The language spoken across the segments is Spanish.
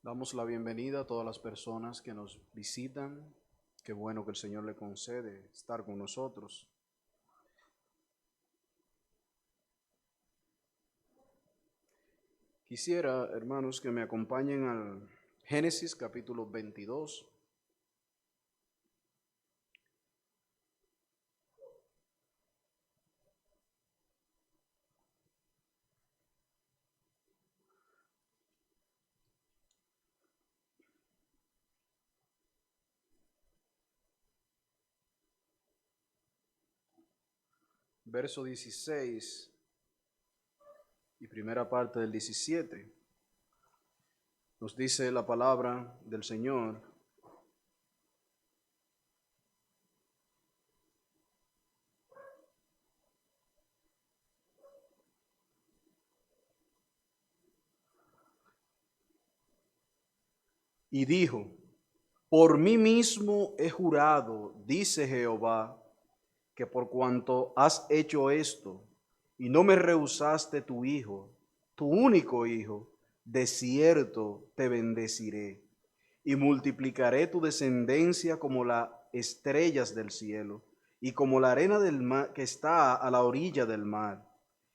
Damos la bienvenida a todas las personas que nos visitan. Qué bueno que el Señor le concede estar con nosotros. Quisiera, hermanos, que me acompañen al Génesis capítulo 22. Verso 16 y primera parte del 17. Nos dice la palabra del Señor: y dijo, por mí mismo he jurado, dice Jehová, que por cuanto has hecho esto y no me rehusaste tu hijo, tu único hijo, de cierto te bendeciré y multiplicaré tu descendencia como las estrellas del cielo y como la arena del mar que está a la orilla del mar,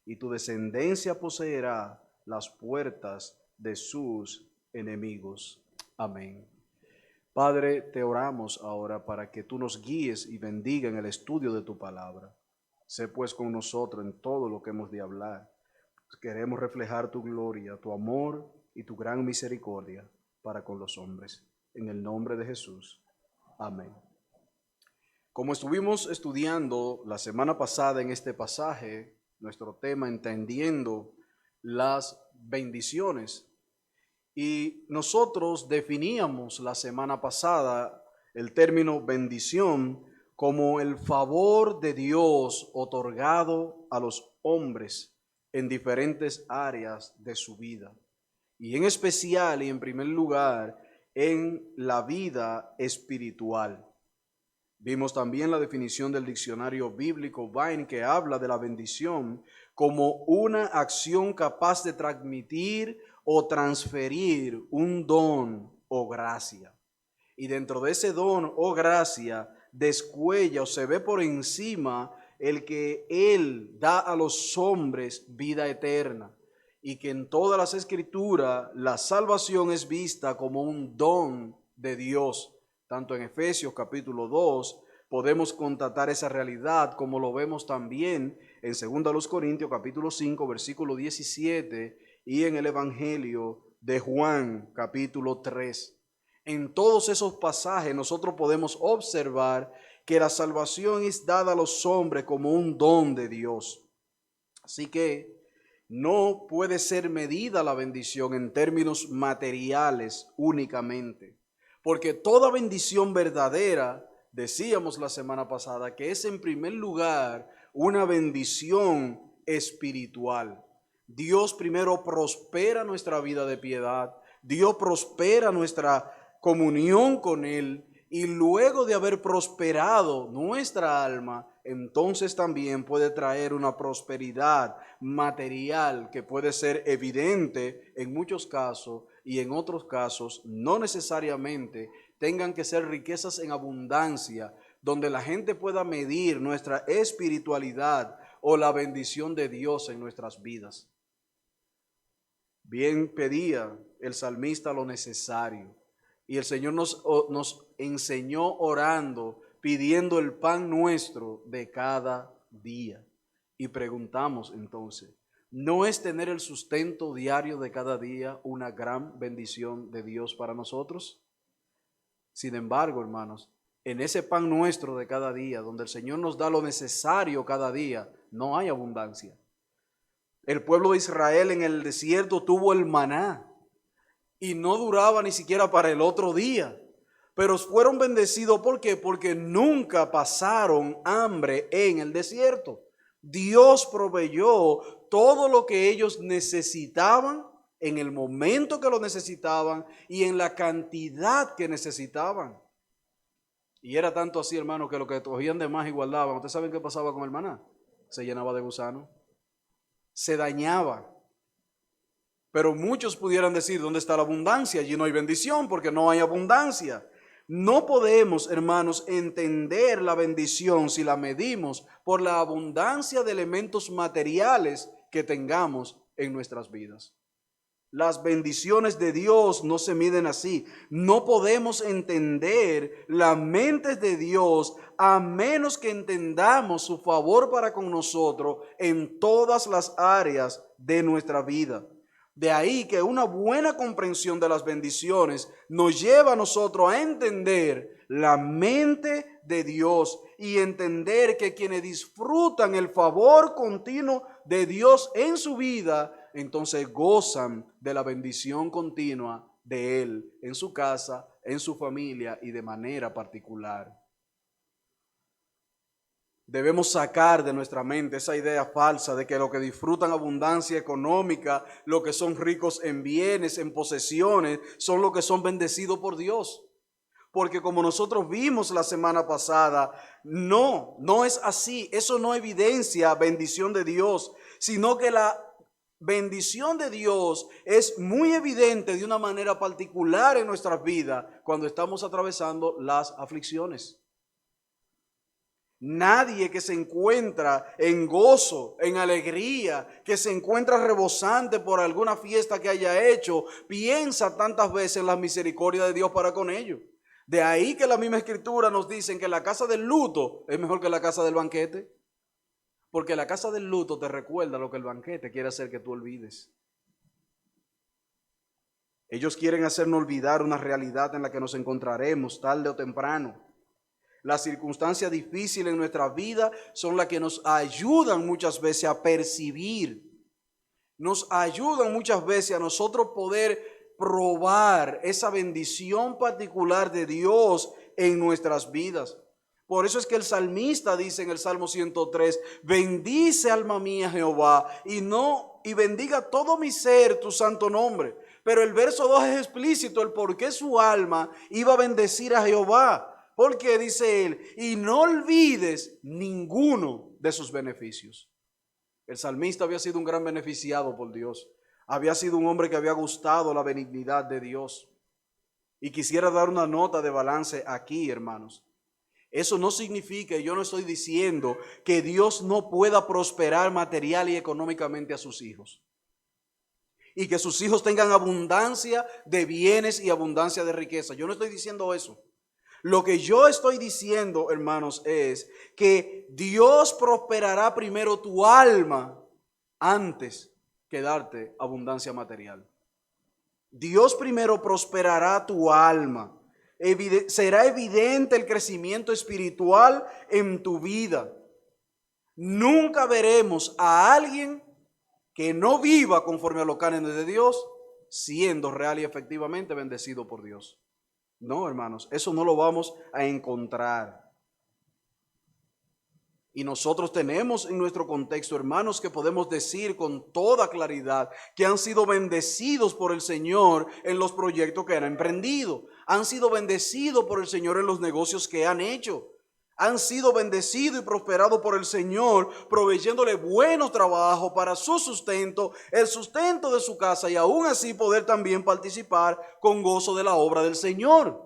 y tu descendencia poseerá las puertas de sus enemigos. Amén. Padre, te oramos ahora para que tú nos guíes y bendiga en el estudio de tu palabra. Sé pues con nosotros en todo lo que hemos de hablar. Queremos reflejar tu gloria, tu amor y tu gran misericordia para con los hombres. En el nombre de Jesús. Amén. Como estuvimos estudiando la semana pasada en este pasaje, nuestro tema, entendiendo las bendiciones, y nosotros definíamos la semana pasada el término bendición como el favor de Dios otorgado a los hombres en diferentes áreas de su vida. Y en especial y en primer lugar en la vida espiritual. Vimos también la definición del diccionario bíblico Vine, que habla de la bendición como una acción capaz de transmitir o transferir un don o gracia. Y dentro de ese don o gracia descuella o se ve por encima el que Él da a los hombres vida eterna. Y que en todas las escrituras la salvación es vista como un don de Dios. Tanto en Efesios capítulo 2 podemos constatar esa realidad, como lo vemos también en 2 Corintios capítulo 5 versículo 17 y en el Evangelio de Juan capítulo 3. En todos esos pasajes nosotros podemos observar que la salvación es dada a los hombres como un don de Dios. Así que no puede ser medida la bendición en términos materiales únicamente, porque toda bendición verdadera, decíamos la semana pasada, que es en primer lugar una bendición espiritual. Dios primero prospera nuestra vida de piedad, Dios prospera nuestra comunión con Él, y luego de haber prosperado nuestra alma, entonces también puede traer una prosperidad material que puede ser evidente en muchos casos, y en otros casos no necesariamente tengan que ser riquezas en abundancia, donde la gente pueda medir nuestra espiritualidad o la bendición de Dios en nuestras vidas. Bien pedía el salmista lo necesario, y el Señor nos enseñó orando, pidiendo el pan nuestro de cada día. Y preguntamos entonces, ¿no es tener el sustento diario de cada día una gran bendición de Dios para nosotros? Sin embargo, hermanos, en ese pan nuestro de cada día, donde el Señor nos da lo necesario cada día, no hay abundancia. El pueblo de Israel en el desierto tuvo el maná y no duraba ni siquiera para el otro día. Pero fueron bendecidos, ¿por qué? Porque nunca pasaron hambre en el desierto. Dios proveyó todo lo que ellos necesitaban en el momento que lo necesitaban y en la cantidad que necesitaban. Y era tanto así, hermano, que lo que cogían de más y guardaban. ¿Ustedes saben qué pasaba con el maná? Se llenaba de gusano, se dañaba. Pero muchos pudieran decir, ¿dónde está la abundancia? Allí no hay bendición porque no hay abundancia. No podemos, hermanos, entender la bendición si la medimos por la abundancia de elementos materiales que tengamos en nuestras vidas. Las bendiciones de Dios no se miden así. No podemos entender la mente de Dios a menos que entendamos su favor para con nosotros en todas las áreas de nuestra vida. De ahí que una buena comprensión de las bendiciones nos lleva a nosotros a entender la mente de Dios y entender que quienes disfrutan el favor continuo de Dios en su vida, entonces gozan de la bendición continua de Él en su casa, en su familia y de manera particular. Debemos sacar de nuestra mente esa idea falsa de que los que disfrutan abundancia económica, los que son ricos en bienes, en posesiones, son los que son bendecidos por Dios. Porque como nosotros vimos la semana pasada, no es así. Eso no evidencia bendición de Dios, sino que la bendición de Dios es muy evidente de una manera particular en nuestras vidas cuando estamos atravesando las aflicciones. Nadie que se encuentra en gozo, en alegría, que se encuentra rebosante por alguna fiesta que haya hecho, piensa tantas veces en la misericordia de Dios para con ellos. De ahí que la misma escritura nos dice que la casa del luto es mejor que la casa del banquete. Porque la casa del luto te recuerda lo que el banquete quiere hacer que tú olvides. Ellos quieren hacernos olvidar una realidad en la que nos encontraremos tarde o temprano. Las circunstancias difíciles en nuestra vida son las que nos ayudan muchas veces a percibir. Nos ayudan muchas veces a nosotros poder probar esa bendición particular de Dios en nuestras vidas. Por eso es que el salmista dice en el Salmo 103, bendice alma mía Jehová y bendiga todo mi ser tu santo nombre. Pero el verso 2 es explícito el por qué su alma iba a bendecir a Jehová. Porque dice él, y no olvides ninguno de sus beneficios. El salmista había sido un gran beneficiado por Dios. Había sido un hombre que había gustado la benignidad de Dios. Y quisiera dar una nota de balance aquí, hermanos. Eso no significa, yo no estoy diciendo que Dios no pueda prosperar material y económicamente a sus hijos. Y que sus hijos tengan abundancia de bienes y abundancia de riqueza. Yo no estoy diciendo eso. Lo que yo estoy diciendo, hermanos, es que Dios prosperará primero tu alma antes que darte abundancia material. Dios primero prosperará tu alma. Será evidente el crecimiento espiritual en tu vida. Nunca veremos a alguien que no viva conforme a los cánones de Dios siendo real y efectivamente bendecido por Dios. No, hermanos, eso no lo vamos a encontrar. Y nosotros tenemos en nuestro contexto hermanos que podemos decir con toda claridad que han sido bendecidos por el Señor en los proyectos que han emprendido. Han sido bendecidos por el Señor en los negocios que han hecho. Han sido bendecidos y prosperados por el Señor, proveyéndole buenos trabajos para su sustento, el sustento de su casa y aún así poder también participar con gozo de la obra del Señor.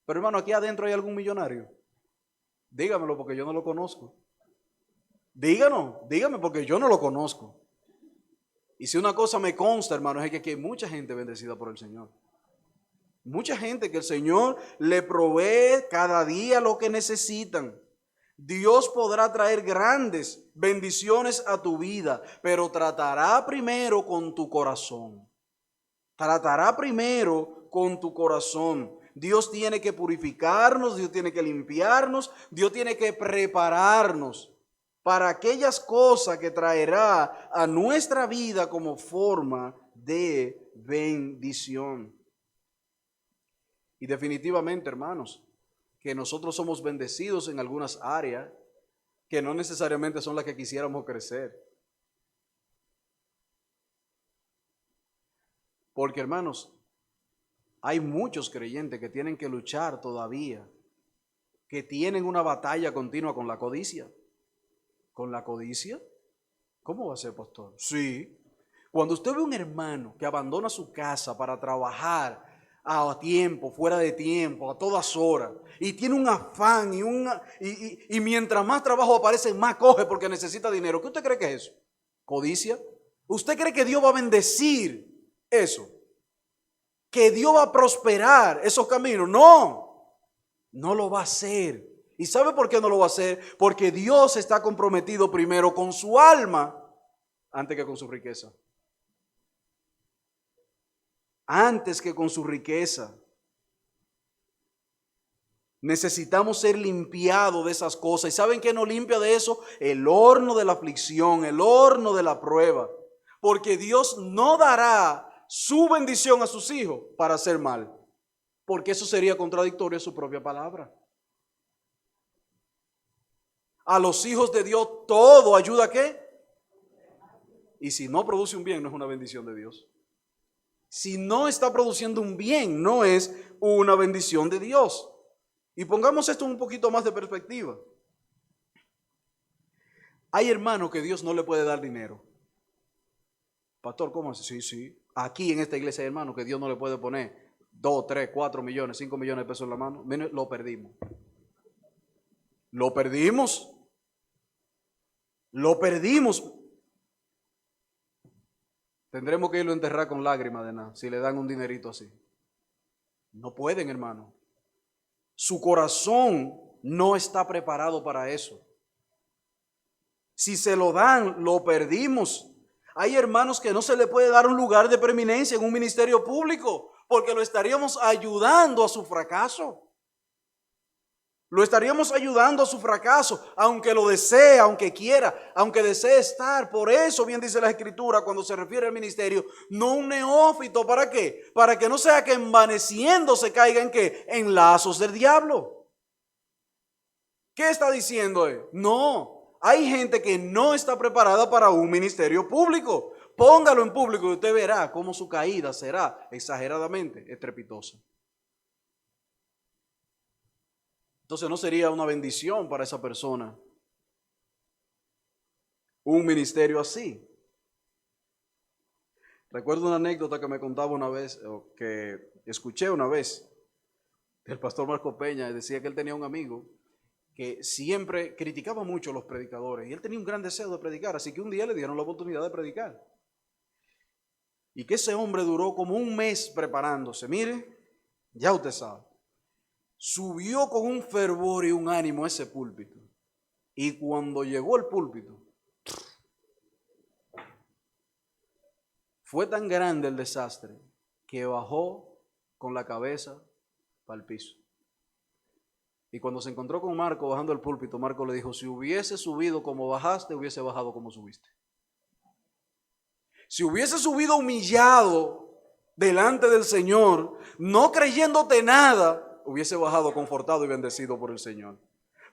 Pero hermano, aquí adentro hay algún millonario. Dígamelo porque yo no lo conozco. Dígame porque yo no lo conozco. Y si una cosa me consta, hermano, es que aquí hay mucha gente bendecida por el Señor. Mucha gente que el Señor le provee cada día lo que necesitan. Dios podrá traer grandes bendiciones a tu vida, pero tratará primero con tu corazón. Tratará primero con tu corazón. Dios tiene que purificarnos, Dios tiene que limpiarnos, Dios tiene que prepararnos para aquellas cosas que traerá a nuestra vida como forma de bendición. Y definitivamente, hermanos, que nosotros somos bendecidos en algunas áreas que no necesariamente son las que quisiéramos crecer. Porque, hermanos, hay muchos creyentes que tienen que luchar todavía, que tienen una batalla continua con la codicia. ¿Con la codicia? ¿Cómo va a ser, pastor? Sí. Cuando usted ve un hermano que abandona su casa para trabajar a tiempo, fuera de tiempo, a todas horas, y tiene un afán y mientras más trabajo aparece, más coge porque necesita dinero, ¿qué usted cree que es eso? ¿Codicia? ¿Usted cree que Dios va a bendecir eso? ¿Que Dios va a prosperar esos caminos? No, no lo va a hacer. ¿Y sabe por qué no lo va a hacer? Porque Dios está comprometido primero con su alma antes que con su riqueza. Antes que con su riqueza. Necesitamos ser limpiados de esas cosas. ¿Y saben qué nos limpia de eso? El horno de la aflicción, el horno de la prueba. Porque Dios no dará su bendición a sus hijos para hacer mal. Porque eso sería contradictorio a su propia palabra. A los hijos de Dios todo ayuda ¿a qué? Y si no produce un bien, no es una bendición de Dios. Si no está produciendo un bien, no es una bendición de Dios. Y pongamos esto un poquito más de perspectiva. Hay hermanos que Dios no le puede dar dinero. Pastor, ¿cómo así? Sí, sí. Aquí en esta iglesia hay hermanos que Dios no le puede poner 2, 3, 4 millones, 5 millones de pesos en la mano. Lo perdimos. Lo perdimos. Lo perdimos. Tendremos que irlo a enterrar con lágrimas de nada, si le dan un dinerito así. No pueden, hermano. Su corazón no está preparado para eso. Si se lo dan, lo perdimos. Hay hermanos que no se le puede dar un lugar de preeminencia en un ministerio público, porque lo estaríamos ayudando a su fracaso. Lo estaríamos ayudando a su fracaso, aunque lo desee, aunque quiera, aunque desee estar. Por eso bien dice la Escritura cuando se refiere al ministerio, no un neófito. ¿Para qué? Para que no sea que envaneciendo se caiga en ¿qué? En lazos del diablo. ¿Qué está diciendo él? No, hay gente que no está preparada para un ministerio público. Póngalo en público y usted verá cómo su caída será exageradamente estrepitosa. Entonces no sería una bendición para esa persona un ministerio así. Recuerdo una anécdota que me contaba una vez, o que escuché una vez, del pastor Marco Peña. Decía que él tenía un amigo que siempre criticaba mucho a los predicadores y él tenía un gran deseo de predicar, así que un día le dieron la oportunidad de predicar. Y que ese hombre duró como un mes preparándose. Mire, ya usted sabe. Subió con un fervor y un ánimo a ese púlpito. Y cuando llegó al púlpito, fue tan grande el desastre que bajó con la cabeza para el piso. Y cuando se encontró con Marco bajando el púlpito, Marco le dijo: si hubiese subido como bajaste, hubiese bajado como subiste. Si hubiese subido humillado delante del Señor, no creyéndote nada, hubiese bajado confortado y bendecido por el Señor.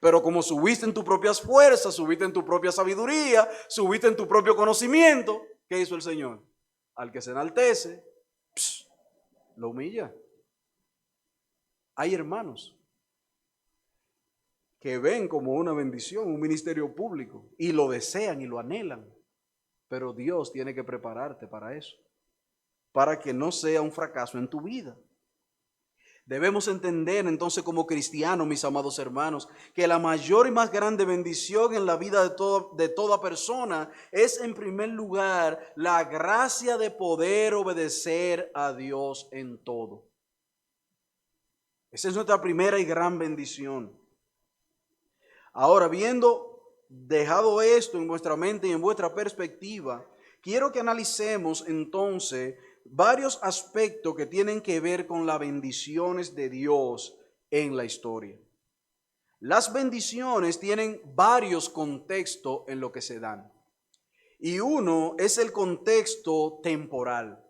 Pero como subiste en tus propias fuerzas, subiste en tu propia sabiduría, subiste en tu propio conocimiento, ¿qué hizo el Señor? Al que se enaltece, lo humilla. Hay hermanos que ven como una bendición un ministerio público y lo desean y lo anhelan, pero Dios tiene que prepararte para eso, para que no sea un fracaso en tu vida. Debemos entender entonces como cristianos, mis amados hermanos, que la mayor y más grande bendición en la vida de toda persona es en primer lugar la gracia de poder obedecer a Dios en todo. Esa es nuestra primera y gran bendición. Ahora, habiendo dejado esto en vuestra mente y en vuestra perspectiva, quiero que analicemos entonces varios aspectos que tienen que ver con las bendiciones de Dios en la historia. Las bendiciones tienen varios contextos en lo que se dan. Y uno es el contexto temporal.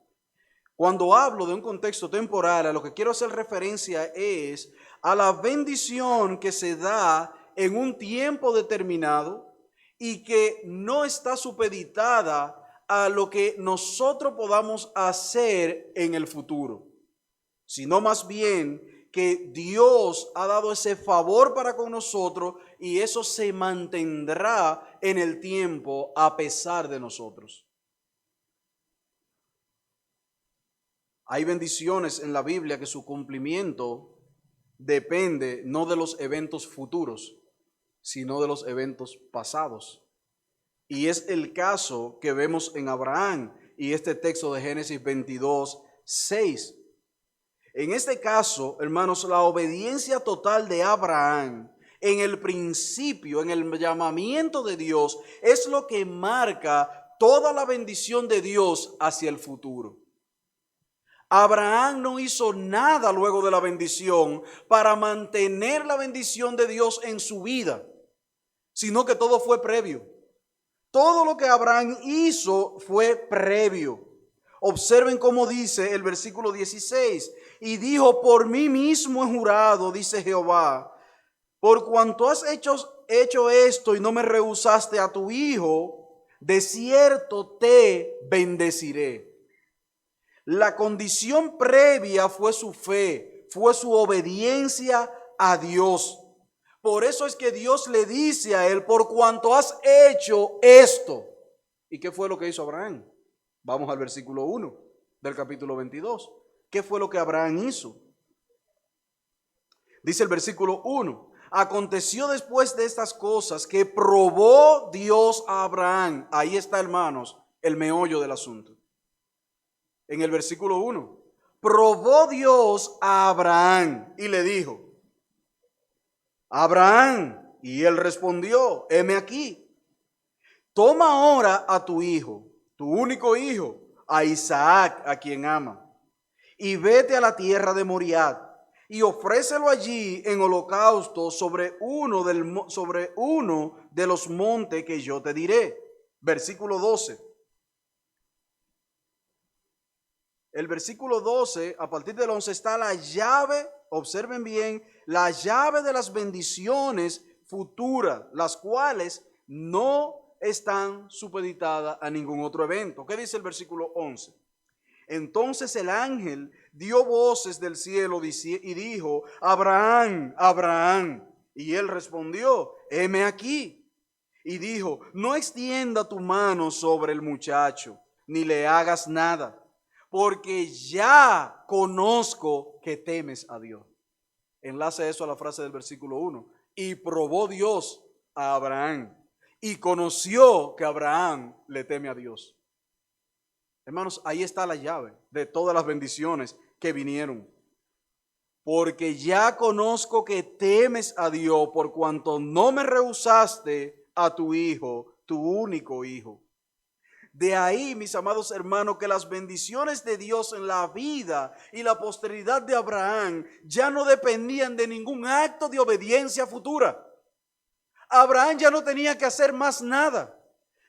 Cuando hablo de un contexto temporal, a lo que quiero hacer referencia es a la bendición que se da en un tiempo determinado y que no está supeditada a lo que nosotros podamos hacer en el futuro, sino más bien que Dios ha dado ese favor para con nosotros y eso se mantendrá en el tiempo a pesar de nosotros. Hay bendiciones en la Biblia que su cumplimiento depende no de los eventos futuros, sino de los eventos pasados. Y es el caso que vemos en Abraham y este texto de Génesis 22, 6. En este caso, hermanos, la obediencia total de Abraham en el principio, en el llamamiento de Dios, es lo que marca toda la bendición de Dios hacia el futuro. Abraham no hizo nada luego de la bendición para mantener la bendición de Dios en su vida, sino que todo fue previo. Todo lo que Abraham hizo fue previo. Observen cómo dice el versículo 16. Y dijo, por mí mismo he jurado, dice Jehová, por cuanto has hecho esto y no me rehusaste a tu hijo, de cierto te bendeciré. La condición previa fue su fe, fue su obediencia a Dios. Por eso es que Dios le dice a él, por cuanto has hecho esto. ¿Y qué fue lo que hizo Abraham? Vamos al versículo 1 del capítulo 22. ¿Qué fue lo que Abraham hizo? Dice el versículo 1. Aconteció después de estas cosas que probó Dios a Abraham. Ahí está, hermanos, el meollo del asunto. En el versículo 1. Probó Dios a Abraham y le dijo, Abraham, y él respondió, heme aquí. Toma ahora a tu hijo, tu único hijo, a Isaac, a quien ama, y vete a la tierra de Moriah, y ofrécelo allí en holocausto sobre uno de los montes que yo te diré. Versículo 12. El versículo 12, a partir del 11, está la llave, observen bien, la llave de las bendiciones futuras, las cuales no están supeditadas a ningún otro evento. ¿Qué dice el versículo 11? Entonces el ángel dio voces del cielo y dijo, Abraham, Abraham. Y él respondió, heme aquí. Y dijo, no extienda tu mano sobre el muchacho, ni le hagas nada, porque ya conozco que temes a Dios. Enlace eso a la frase del versículo 1. Y probó Dios a Abraham y conoció que Abraham le teme a Dios. Hermanos, ahí está la llave de todas las bendiciones que vinieron. Porque ya conozco que temes a Dios por cuanto no me rehusaste a tu hijo, tu único hijo. De ahí, mis amados hermanos, que las bendiciones de Dios en la vida y la posteridad de Abraham ya no dependían de ningún acto de obediencia futura. Abraham ya no tenía que hacer más nada.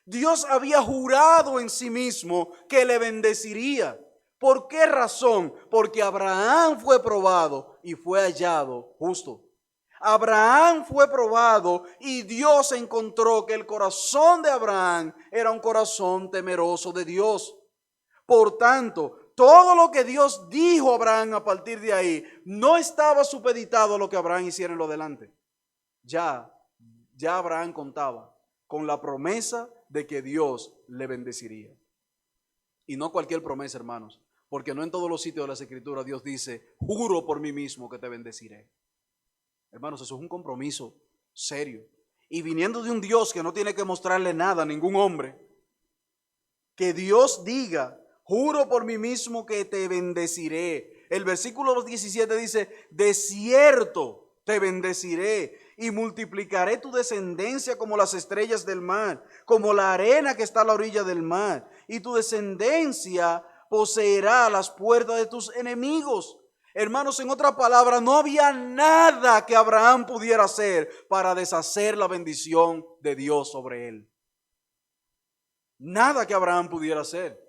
Dios había jurado en sí mismo que le bendeciría. ¿Por qué razón? Porque Abraham fue probado y fue hallado justo. Abraham fue probado y Dios encontró que el corazón de Abraham era un corazón temeroso de Dios. Por tanto, todo lo que Dios dijo a Abraham a partir de ahí no estaba supeditado a lo que Abraham hiciera en lo delante. Ya Abraham contaba con la promesa de que Dios le bendeciría. Y no cualquier promesa, hermanos, porque no en todos los sitios de las Escrituras Dios dice, juro por mí mismo que te bendeciré. Hermanos, eso es un compromiso serio. Y viniendo de un Dios que no tiene que mostrarle nada a ningún hombre, que Dios diga, juro por mí mismo que te bendeciré. El versículo 17 dice, de cierto te bendeciré y multiplicaré tu descendencia como las estrellas del mar, como la arena que está a la orilla del mar. Y tu descendencia poseerá las puertas de tus enemigos. Hermanos, en otra palabra, no había nada que Abraham pudiera hacer para deshacer la bendición de Dios sobre él. Nada que Abraham pudiera hacer.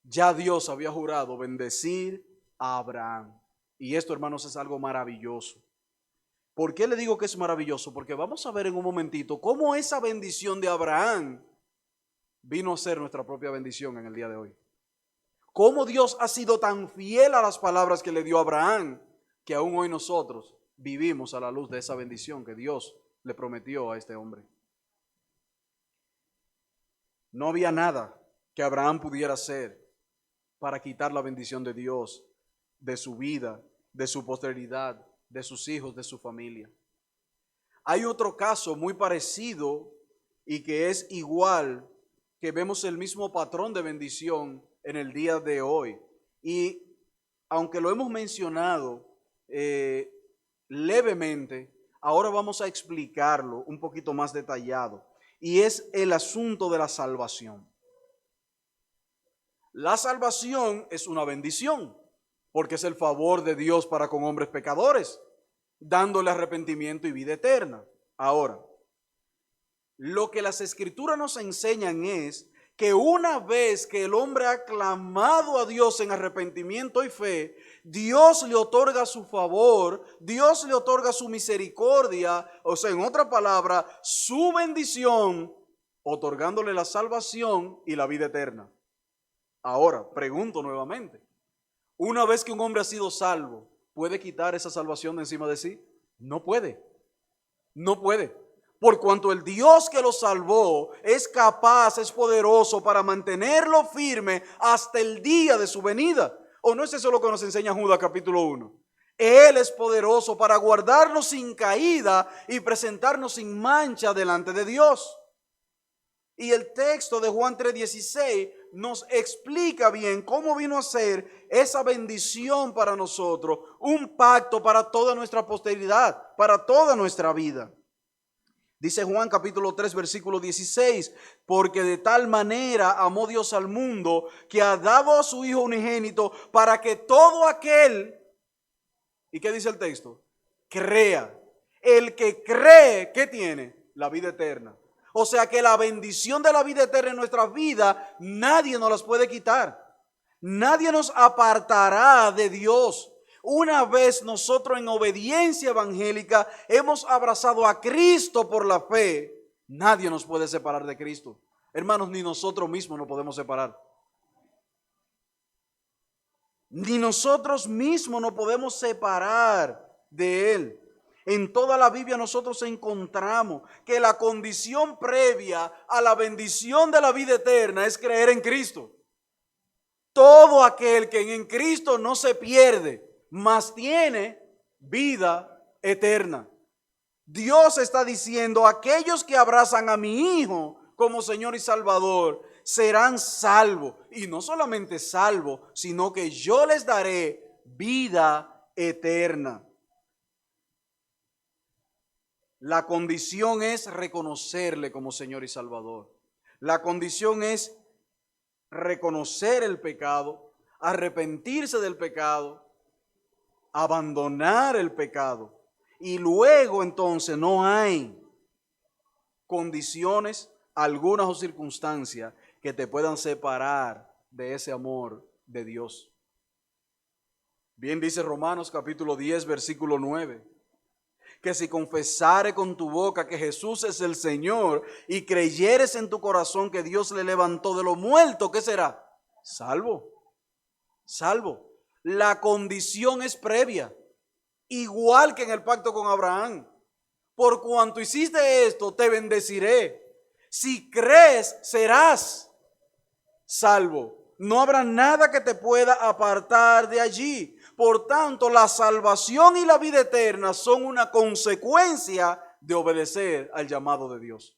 Ya Dios había jurado bendecir a Abraham. Y esto, hermanos, es algo maravilloso. ¿Por qué le digo que es maravilloso? Porque vamos a ver en un momentito cómo esa bendición de Abraham vino a ser nuestra propia bendición en el día de hoy. Cómo Dios ha sido tan fiel a las palabras que le dio a Abraham, que aún hoy nosotros vivimos a la luz de esa bendición que Dios le prometió a este hombre. No había nada que Abraham pudiera hacer para quitar la bendición de Dios de su vida, de su posteridad, de sus hijos, de su familia. Hay otro caso muy parecido y que es igual, que vemos el mismo patrón de bendición en el día de hoy. Y aunque lo hemos mencionado levemente, ahora vamos a explicarlo un poquito más detallado. Y es el asunto de la salvación. La salvación es una bendición, porque es el favor de Dios para con hombres pecadores, dándole arrepentimiento y vida eterna. Ahora, lo que las Escrituras nos enseñan es que una vez que el hombre ha clamado a Dios en arrepentimiento y fe, Dios le otorga su favor, Dios le otorga su misericordia, o sea, en otra palabra, su bendición, otorgándole la salvación y la vida eterna. Ahora, pregunto nuevamente, una vez que un hombre ha sido salvo, ¿puede quitar esa salvación de encima de sí? No puede, no puede. Por cuanto el Dios que lo salvó es capaz, es poderoso para mantenerlo firme hasta el día de su venida. ¿O no es eso lo que nos enseña Judas capítulo 1? Él es poderoso para guardarnos sin caída y presentarnos sin mancha delante de Dios. Y el texto de Juan 3:16 nos explica bien cómo vino a ser esa bendición para nosotros, un pacto para toda nuestra posteridad, para toda nuestra vida. Dice Juan capítulo 3 versículo 16, porque de tal manera amó Dios al mundo que ha dado a su Hijo unigénito para que todo aquel, ¿y qué dice el texto? Crea. El que cree, ¿qué tiene? La vida eterna. O sea que la bendición de la vida eterna en nuestra vida, nadie nos las puede quitar. Nadie nos apartará de Dios. Una vez nosotros en obediencia evangélica hemos abrazado a Cristo por la fe, nadie nos puede separar de Cristo. Hermanos, ni nosotros mismos nos podemos separar. Ni nosotros mismos nos podemos separar de Él. En toda la Biblia nosotros encontramos que la condición previa a la bendición de la vida eterna es creer en Cristo. Todo aquel que en Cristo no se pierde, mas tiene vida eterna. Dios está diciendo, aquellos que abrazan a mi Hijo como Señor y Salvador, serán salvos. Y no solamente salvos, sino que yo les daré vida eterna. La condición es reconocerle como Señor y Salvador. La condición es reconocer el pecado, arrepentirse del pecado, abandonar el pecado. Y luego entonces no hay condiciones, algunas o circunstancias que te puedan separar de ese amor de Dios. Bien dice Romanos capítulo 10 versículo 9. Que si confesare con tu boca que Jesús es el Señor y creyeres en tu corazón que Dios le levantó de los muertos, ¿qué será? Salvo. Salvo. La condición es previa, igual que en el pacto con Abraham. Por cuanto hiciste esto, te bendeciré. Si crees, serás salvo. No habrá nada que te pueda apartar de allí. Por tanto, la salvación y la vida eterna son una consecuencia de obedecer al llamado de Dios.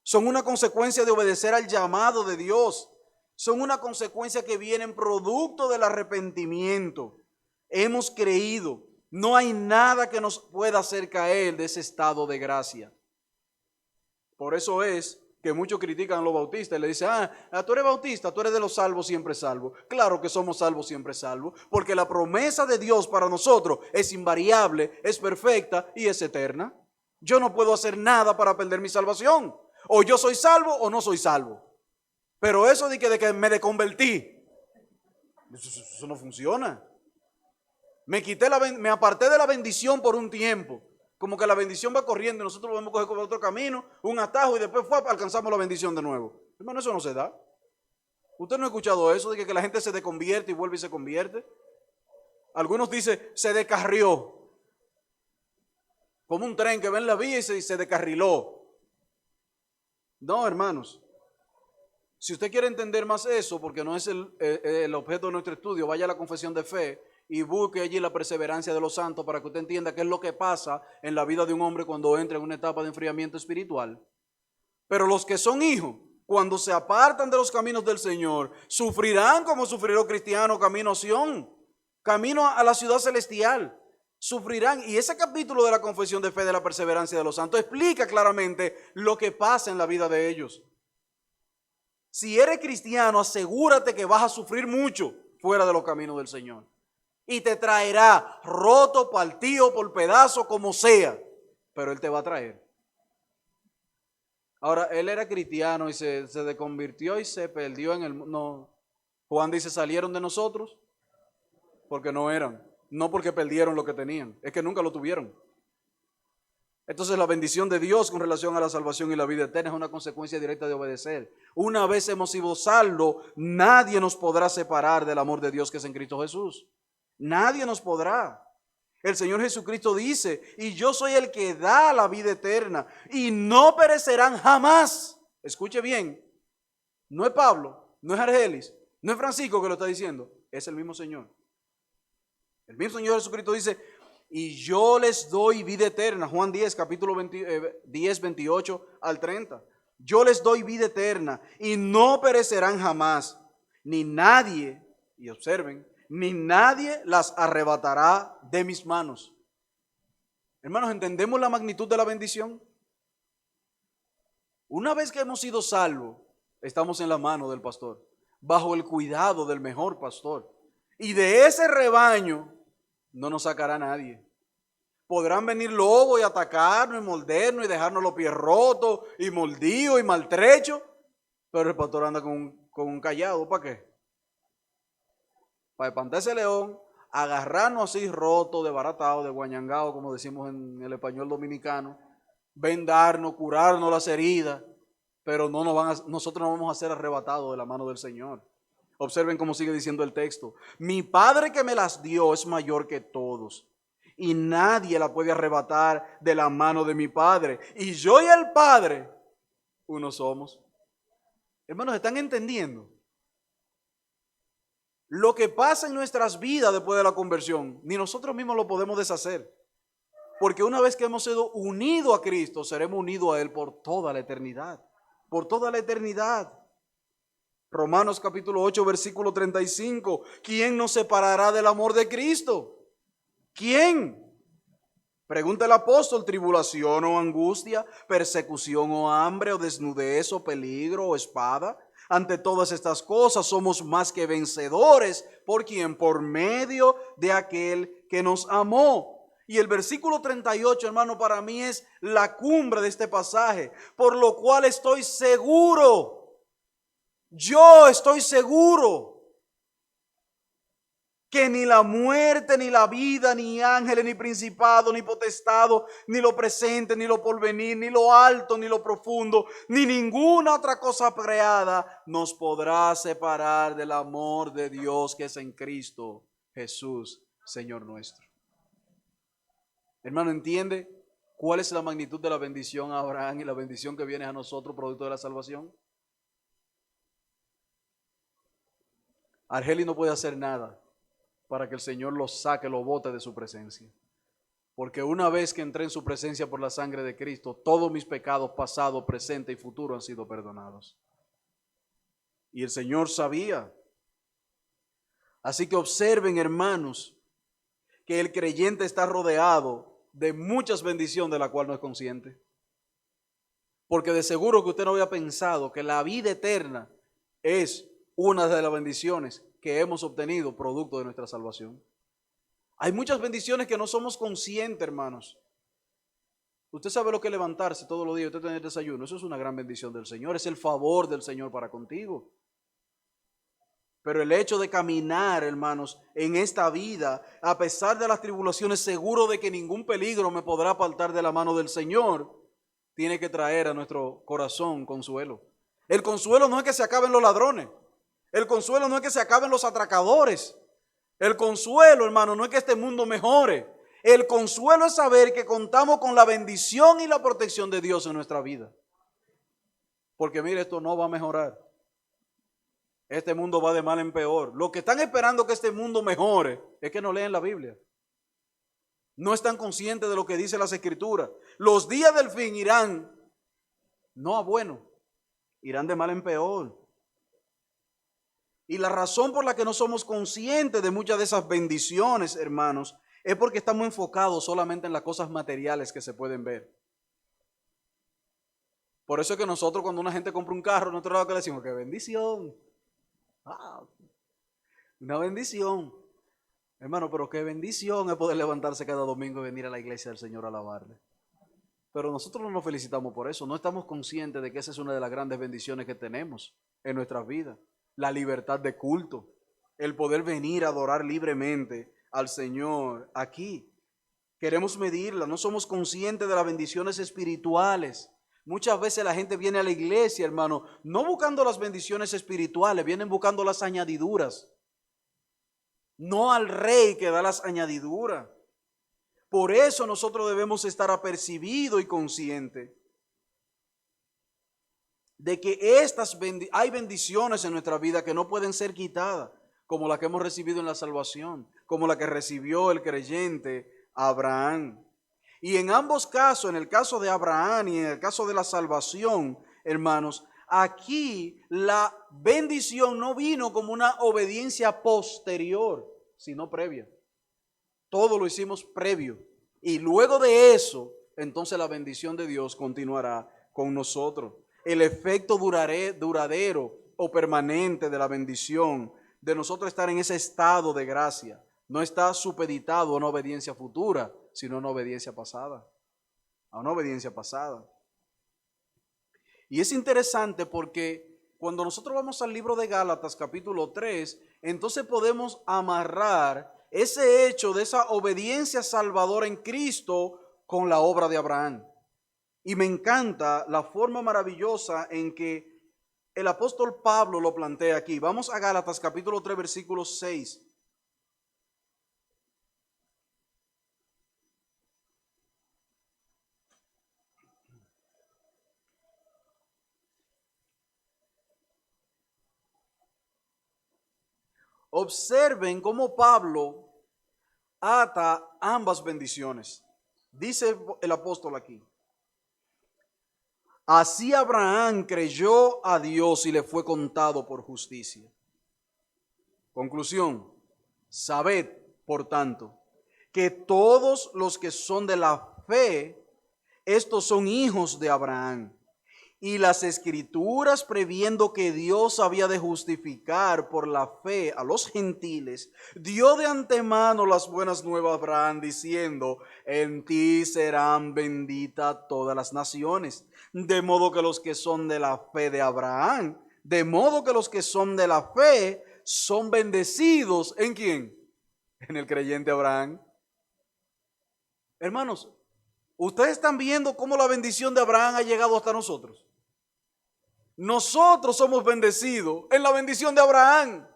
Son una consecuencia de obedecer al llamado de Dios. Son una consecuencia que vienen producto del arrepentimiento. Hemos creído. No hay nada que nos pueda hacer caer de ese estado de gracia. Por eso es que muchos critican a los bautistas y le dicen, tú eres bautista, tú eres de los salvos siempre salvo. Claro que somos salvos siempre salvos, porque la promesa de Dios para nosotros es invariable, es perfecta y es eterna. Yo no puedo hacer nada para perder mi salvación. O yo soy salvo o no soy salvo. Pero eso de que me deconvertí, eso no funciona. Me aparté de la bendición por un tiempo. Como que la bendición va corriendo y nosotros podemos coger por otro camino, un atajo y después alcanzamos la bendición de nuevo. Hermano, eso no se da. ¿Usted no ha escuchado eso de que la gente se desconvierte y vuelve y se convierte? Algunos dicen, se descarrió. Como un tren que va en la vía y se descarriló. No, hermanos. Si usted quiere entender más eso, porque no es el objeto de nuestro estudio, vaya a la confesión de fe y busque allí la perseverancia de los santos para que usted entienda qué es lo que pasa en la vida de un hombre cuando entra en una etapa de enfriamiento espiritual. Pero los que son hijos, cuando se apartan de los caminos del Señor, sufrirán como sufrió cristiano camino a Sión, camino a la ciudad celestial. Sufrirán. Y ese capítulo de la confesión de fe de la perseverancia de los santos explica claramente lo que pasa en la vida de ellos. Si eres cristiano, asegúrate que vas a sufrir mucho fuera de los caminos del Señor. Y te traerá roto, partido, por pedazo, como sea. Pero Él te va a traer. Ahora, él era cristiano y se desconvirtió y se perdió en el mundo. No. Juan dice, salieron de nosotros porque no eran. No porque perdieron lo que tenían. Es que nunca lo tuvieron. Entonces la bendición de Dios con relación a la salvación y la vida eterna es una consecuencia directa de obedecer. Una vez hemos sido salvos, nadie nos podrá separar del amor de Dios que es en Cristo Jesús. Nadie nos podrá. El Señor Jesucristo dice, y yo soy el que da la vida eterna, y no perecerán jamás. Escuche bien, no es Pablo, no es Argelis, no es Francisco que lo está diciendo, es el mismo Señor. El mismo Señor Jesucristo dice, y yo les doy vida eterna. Juan 10, capítulo 10, 28 al 30. Yo les doy vida eterna y no perecerán jamás, ni nadie, y observen, ni nadie las arrebatará de mis manos. Hermanos, ¿entendemos la magnitud de la bendición? Una vez que hemos sido salvos, estamos en la mano del pastor, bajo el cuidado del mejor pastor. Y de ese rebaño no nos sacará nadie. Podrán venir lobos y atacarnos y mordernos y dejarnos los pies rotos y mordidos y maltrechos, pero el pastor anda con un callado. ¿Para qué? Para espantar ese león, agarrarnos así roto, desbaratado, desguañangado, como decimos en el español dominicano, vendarnos, curarnos las heridas, pero nosotros no vamos a ser arrebatados de la mano del Señor. Observen cómo sigue diciendo el texto. Mi Padre que me las dio es mayor que todos, y nadie la puede arrebatar de la mano de mi Padre. Y yo y el Padre, uno somos. Hermanos, ¿están entendiendo? Lo que pasa en nuestras vidas después de la conversión, ni nosotros mismos lo podemos deshacer. Porque una vez que hemos sido unidos a Cristo, seremos unidos a Él por toda la eternidad. Por toda la eternidad. Romanos capítulo 8, versículo 35. ¿Quién nos separará del amor de Cristo? ¿Quién? Pregunta el apóstol, tribulación o angustia, persecución o hambre o desnudez o peligro o espada. Ante todas estas cosas somos más que vencedores. ¿Por quién? Por medio de aquel que nos amó. Y el versículo 38, hermano, para mí es la cumbre de este pasaje. Por lo cual estoy seguro. Yo estoy seguro que ni la muerte, ni la vida, ni ángeles, ni principado, ni potestado, ni lo presente, ni lo porvenir, ni lo alto, ni lo profundo, ni ninguna otra cosa creada nos podrá separar del amor de Dios que es en Cristo Jesús, Señor nuestro. Hermano, ¿entiende cuál es la magnitud de la bendición a Abraham y la bendición que viene a nosotros producto de la salvación? Argelis no puede hacer nada para que el Señor lo saque, lo bote de su presencia. Porque una vez que entré en su presencia por la sangre de Cristo, todos mis pecados pasado, presente y futuro han sido perdonados. Y el Señor sabía. Así que observen, hermanos, que el creyente está rodeado de muchas bendiciones de las cuales no es consciente. Porque de seguro que usted no había pensado que la vida eterna es una de las bendiciones que hemos obtenido producto de nuestra salvación. Hay muchas bendiciones que no somos conscientes, hermanos. Usted sabe lo que es levantarse todos los días, usted tener desayuno. Eso es una gran bendición del Señor, es el favor del Señor para contigo. Pero el hecho de caminar, hermanos, en esta vida, a pesar de las tribulaciones, seguro de que ningún peligro me podrá apartar de la mano del Señor, tiene que traer a nuestro corazón consuelo. El consuelo no es que se acaben los ladrones. El consuelo no es que se acaben los atracadores. El consuelo, hermano, no es que este mundo mejore. El consuelo es saber que contamos con la bendición y la protección de Dios en nuestra vida. Porque mire, esto no va a mejorar. Este mundo va de mal en peor. Los que están esperando que este mundo mejore es que no leen la Biblia. No están conscientes de lo que dice las Escrituras. Los días del fin irán, no a bueno, irán de mal en peor. Y la razón por la que no somos conscientes de muchas de esas bendiciones, hermanos, es porque estamos enfocados solamente en las cosas materiales que se pueden ver. Por eso es que nosotros cuando una gente compra un carro, nosotros lo que le decimos, ¡qué bendición! ¡Ah! Una bendición. Hermano, pero qué bendición es poder levantarse cada domingo y venir a la iglesia del Señor a alabarle. Pero nosotros no nos felicitamos por eso, no estamos conscientes de que esa es una de las grandes bendiciones que tenemos en nuestras vidas. La libertad de culto, el poder venir a adorar libremente al Señor aquí. Queremos medirla, no somos conscientes de las bendiciones espirituales. Muchas veces la gente viene a la iglesia, hermano, no buscando las bendiciones espirituales, vienen buscando las añadiduras. No al rey que da las añadiduras. Por eso nosotros debemos estar apercibidos y conscientes de que hay bendiciones en nuestra vida que no pueden ser quitadas, como la que hemos recibido en la salvación, como la que recibió el creyente Abraham. Y en ambos casos, en el caso de Abraham y en el caso de la salvación, hermanos, aquí la bendición no vino como una obediencia posterior, sino previa. Todo lo hicimos previo. Y luego de eso, entonces la bendición de Dios continuará con nosotros. El efecto duradero o permanente de la bendición, de nosotros estar en ese estado de gracia, no está supeditado a una obediencia futura, sino a una obediencia pasada. A una obediencia pasada. Y es interesante porque cuando nosotros vamos al libro de Gálatas capítulo 3, entonces podemos amarrar ese hecho de esa obediencia salvadora en Cristo con la obra de Abraham. Y me encanta la forma maravillosa en que el apóstol Pablo lo plantea aquí. Vamos a Gálatas capítulo 3 versículo 6. Observen cómo Pablo ata ambas bendiciones. Dice el apóstol aquí: así Abraham creyó a Dios y le fue contado por justicia. Conclusión: sabed, por tanto, que todos los que son de la fe, estos son hijos de Abraham. Y las Escrituras, previendo que Dios había de justificar por la fe a los gentiles, dio de antemano las buenas nuevas a Abraham, diciendo: en ti serán benditas todas las naciones. De modo que los que son de la fe de Abraham, son bendecidos. ¿En quién? En el creyente Abraham. Hermanos, ustedes están viendo cómo la bendición de Abraham ha llegado hasta nosotros. Nosotros somos bendecidos en la bendición de Abraham.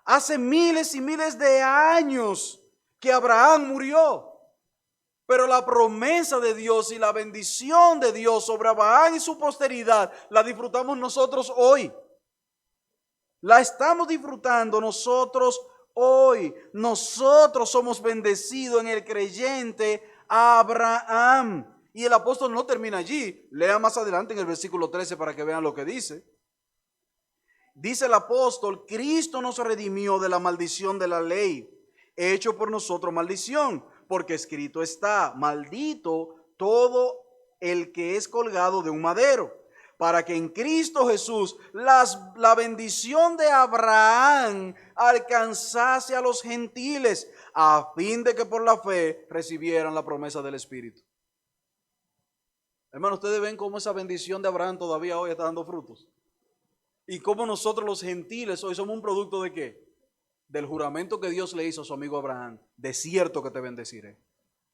Hace miles y miles de años que Abraham murió. Pero la promesa de Dios y la bendición de Dios sobre Abraham y su posteridad la disfrutamos nosotros hoy. La estamos disfrutando nosotros hoy. Nosotros somos bendecidos en el creyente Abraham. Y el apóstol no termina allí. Lea más adelante en el versículo 13 para que vean lo que dice. Dice el apóstol: Cristo nos redimió de la maldición de la ley, hecho por nosotros maldición, porque escrito está: maldito todo el que es colgado de un madero, para que en Cristo Jesús la bendición de Abraham alcanzase a los gentiles, a fin de que por la fe recibieran la promesa del Espíritu. Hermanos, ustedes ven cómo esa bendición de Abraham todavía hoy está dando frutos. Y cómo nosotros los gentiles hoy somos un producto ¿de qué? Del juramento que Dios le hizo a su amigo Abraham: de cierto que te bendeciré,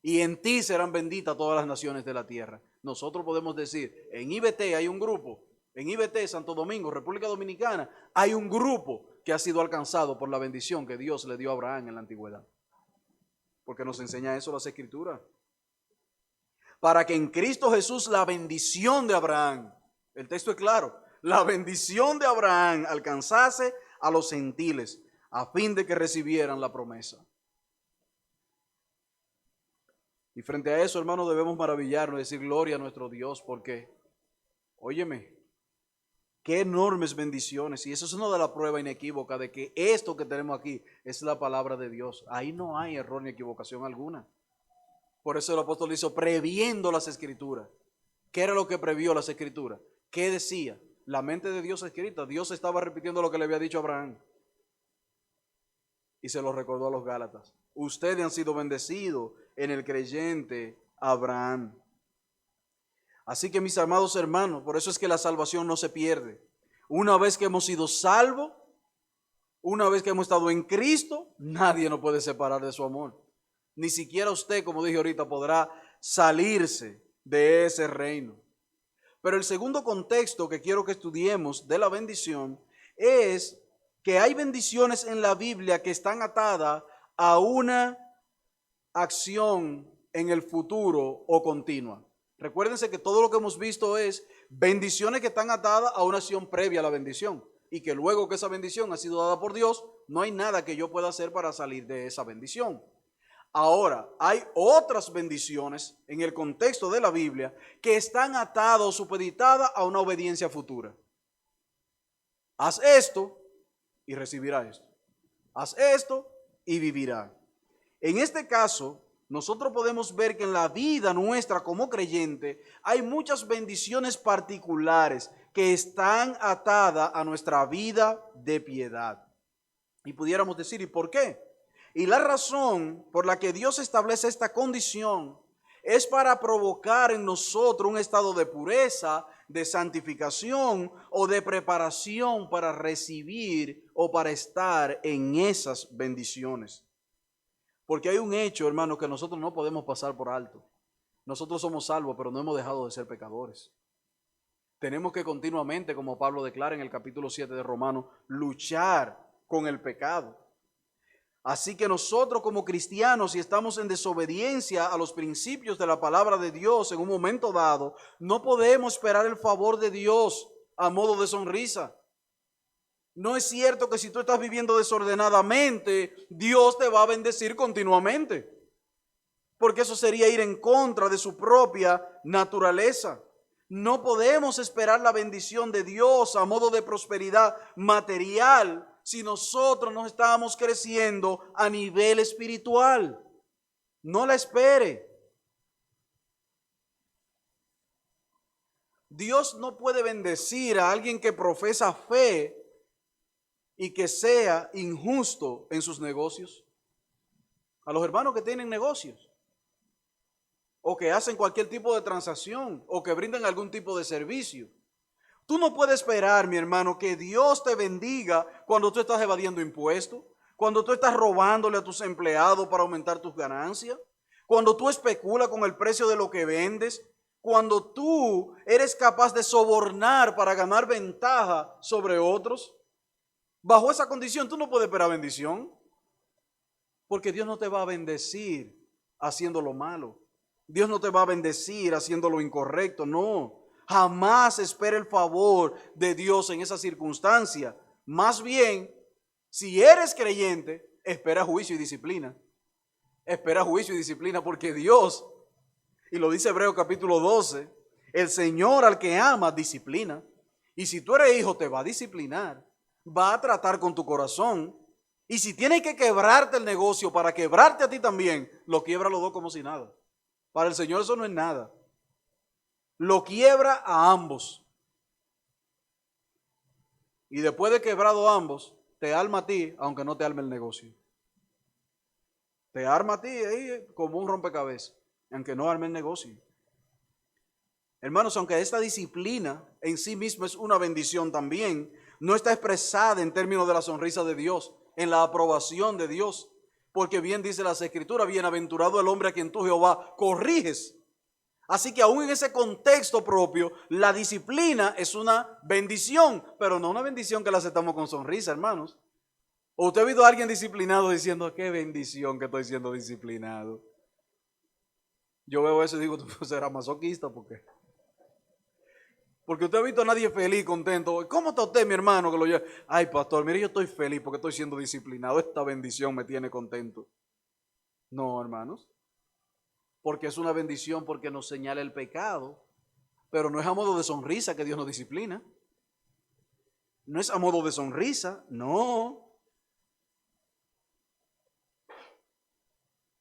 y en ti serán benditas todas las naciones de la tierra. Nosotros podemos decir, en IBT hay un grupo, en IBT Santo Domingo, República Dominicana, hay un grupo que ha sido alcanzado por la bendición que Dios le dio a Abraham en la antigüedad. Porque nos enseña eso las Escrituras. Para que en Cristo Jesús la bendición de Abraham, el texto es claro, la bendición de Abraham alcanzase a los gentiles, a fin de que recibieran la promesa. Y frente a eso, hermanos, debemos maravillarnos y decir gloria a nuestro Dios, porque, óyeme, qué enormes bendiciones. Y eso es una de las pruebas inequívocas de que esto que tenemos aquí es la palabra de Dios. Ahí no hay error ni equivocación alguna. Por eso el apóstol hizo previendo las escrituras. ¿Qué era lo que previó las escrituras? ¿Qué decía? La mente de Dios escrita. Dios estaba repitiendo lo que le había dicho a Abraham. Y se lo recordó a los Gálatas. Ustedes han sido bendecidos en el creyente Abraham. Así que mis amados hermanos, por eso es que la salvación no se pierde. Una vez que hemos sido salvos, una vez que hemos estado en Cristo, nadie nos puede separar de su amor. Ni siquiera usted, como dije ahorita, podrá salirse de ese reino. Pero el segundo contexto que quiero que estudiemos de la bendición es que hay bendiciones en la Biblia que están atadas a una acción en el futuro o continua. Recuérdense que todo lo que hemos visto es bendiciones que están atadas a una acción previa a la bendición y que luego que esa bendición ha sido dada por Dios, no hay nada que yo pueda hacer para salir de esa bendición. Ahora, hay otras bendiciones en el contexto de la Biblia que están atadas o supeditadas a una obediencia futura. Haz esto y recibirá esto. Haz esto y vivirá. En este caso, nosotros podemos ver que en la vida nuestra como creyente hay muchas bendiciones particulares que están atadas a nuestra vida de piedad. Y pudiéramos decir, ¿y por qué? Y la razón por la que Dios establece esta condición es para provocar en nosotros un estado de pureza, de santificación o de preparación para recibir o para estar en esas bendiciones. Porque hay un hecho, hermano, que nosotros no podemos pasar por alto. Nosotros somos salvos, pero no hemos dejado de ser pecadores. Tenemos que continuamente, como Pablo declara en el capítulo 7 de Romanos, luchar con el pecado. Así que nosotros como cristianos, si estamos en desobediencia a los principios de la palabra de Dios en un momento dado, no podemos esperar el favor de Dios a modo de sonrisa. No es cierto que si tú estás viviendo desordenadamente, Dios te va a bendecir continuamente. Porque eso sería ir en contra de su propia naturaleza. No podemos esperar la bendición de Dios a modo de prosperidad material si nosotros no estamos creciendo a nivel espiritual. No la espere. Dios no puede bendecir a alguien que profesa fe y que sea injusto en sus negocios. A los hermanos que tienen negocios o que hacen cualquier tipo de transacción o que brindan algún tipo de servicio. Tú no puedes esperar, mi hermano, que Dios te bendiga cuando tú estás evadiendo impuestos, cuando tú estás robándole a tus empleados para aumentar tus ganancias, cuando tú especulas con el precio de lo que vendes, cuando tú eres capaz de sobornar para ganar ventaja sobre otros. Bajo esa condición tú no puedes esperar bendición, porque Dios no te va a bendecir haciendo lo malo. Dios no te va a bendecir haciendo lo incorrecto, no. Jamás espere el favor de Dios en esa circunstancia. Más bien, si eres creyente, espera juicio y disciplina. Espera juicio y disciplina porque Dios, y lo dice Hebreos capítulo 12, el Señor al que ama disciplina. Y si tú eres hijo te va a disciplinar, va a tratar con tu corazón. Y si tiene que quebrarte el negocio para quebrarte a ti también, lo quiebra los dos como si nada. Para el Señor eso no es nada. Lo quiebra a ambos. Y después de quebrado a ambos, te arma a ti, aunque no te arme el negocio. Te arma a ti ahí como un rompecabezas, aunque no arme el negocio. Hermanos, aunque esta disciplina en sí misma es una bendición también, no está expresada en términos de la sonrisa de Dios, en la aprobación de Dios. Porque bien dice las Escrituras, bienaventurado el hombre a quien tú, Jehová, corriges. Así que aún en ese contexto propio, la disciplina es una bendición, pero no una bendición que la aceptamos con sonrisa, hermanos. ¿O usted ha oído a alguien disciplinado diciendo, qué bendición que estoy siendo disciplinado? Yo veo eso y digo, tú serás masoquista, porque Porque usted ha visto a nadie feliz, contento. ¿Cómo está usted, mi hermano? Que lo lleva? Ay, pastor, mire, yo estoy feliz porque estoy siendo disciplinado. Esta bendición me tiene contento. No, hermanos. Porque es una bendición porque nos señala el pecado. Pero no es a modo de sonrisa que Dios nos disciplina. No es a modo de sonrisa, no.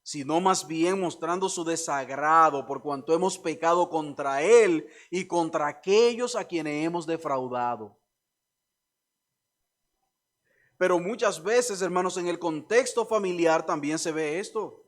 Sino más bien mostrando su desagrado por cuanto hemos pecado contra Él y contra aquellos a quienes hemos defraudado. Pero muchas veces, hermanos, en el contexto familiar también se ve esto.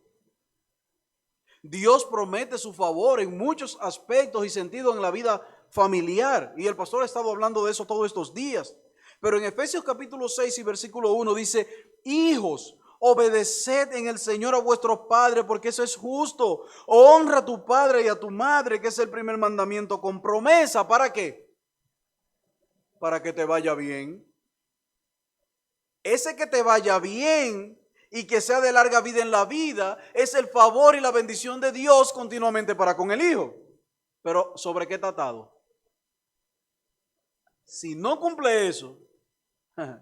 Dios promete su favor en muchos aspectos y sentidos en la vida familiar. Y el pastor ha estado hablando de eso todos estos días. Pero en Efesios capítulo 6 y versículo 1 dice, hijos, obedeced en el Señor a vuestros padres, porque eso es justo. Honra a tu padre y a tu madre, que es el primer mandamiento, con promesa. ¿Para qué? Para que te vaya bien. Ese que te vaya bien y que sea de larga vida en la vida es el favor y la bendición de Dios continuamente para con el hijo. Pero ¿sobre qué está atado? Si no cumple eso,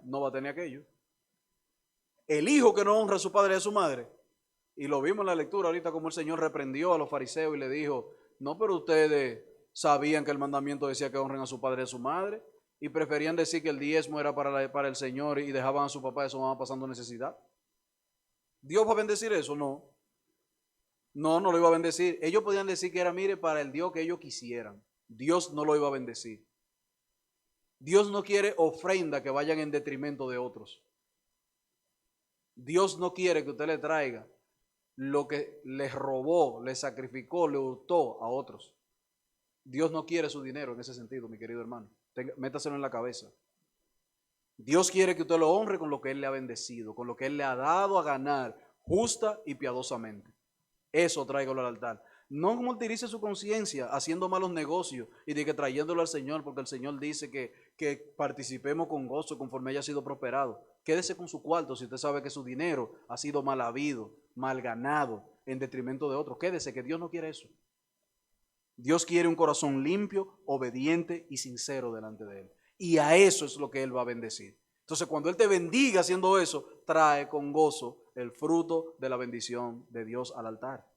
no va a tener aquello. El hijo que no honra a su padre y a su madre, y lo vimos en la lectura ahorita como el Señor reprendió a los fariseos y le dijo, no, pero ustedes sabían que el mandamiento decía que honren a su padre y a su madre, y preferían decir que el diezmo era para el Señor y dejaban a su papá y a su mamá pasando necesidad. ¿Dios va a bendecir eso? No. No lo iba a bendecir. Ellos podían decir que era, mire, para el Dios que ellos quisieran. Dios no lo iba a bendecir. Dios no quiere ofrenda que vayan en detrimento de otros. Dios no quiere que usted le traiga lo que les robó, le sacrificó, le hurtó a otros. Dios no quiere su dinero en ese sentido, mi querido hermano. Métaselo en la cabeza. Dios quiere que usted lo honre con lo que Él le ha bendecido, con lo que Él le ha dado a ganar justa y piadosamente. Eso tráigalo al altar. No martirice su conciencia haciendo malos negocios y de que trayéndolo al Señor, porque el Señor dice que participemos con gozo conforme haya sido prosperado. Quédese con su cuarto si usted sabe que su dinero ha sido mal habido, mal ganado, en detrimento de otros. Quédese, que Dios no quiere eso. Dios quiere un corazón limpio, obediente y sincero delante de Él. Y a eso es lo que Él va a bendecir. Entonces, cuando Él te bendiga haciendo eso, trae con gozo el fruto de la bendición de Dios al altar.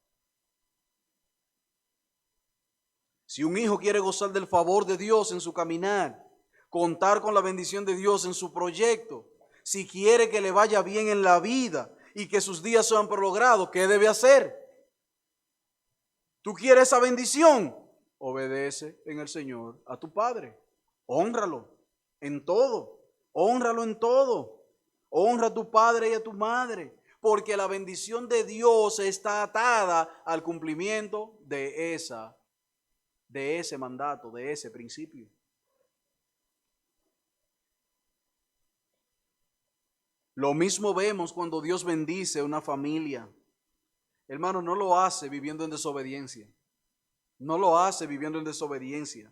Si un hijo quiere gozar del favor de Dios en su caminar, contar con la bendición de Dios en su proyecto, si quiere que le vaya bien en la vida y que sus días sean prolongados, ¿qué debe hacer? ¿Tú quieres esa bendición? Obedece en el Señor a tu Padre. Hónralo en todo. Hónralo en todo. Honra a tu padre y a tu madre, porque la bendición de Dios está atada al cumplimiento de ese mandato, de ese principio. Lo mismo vemos cuando Dios bendice una familia. Hermano, no lo hace viviendo en desobediencia. No lo hace viviendo en desobediencia.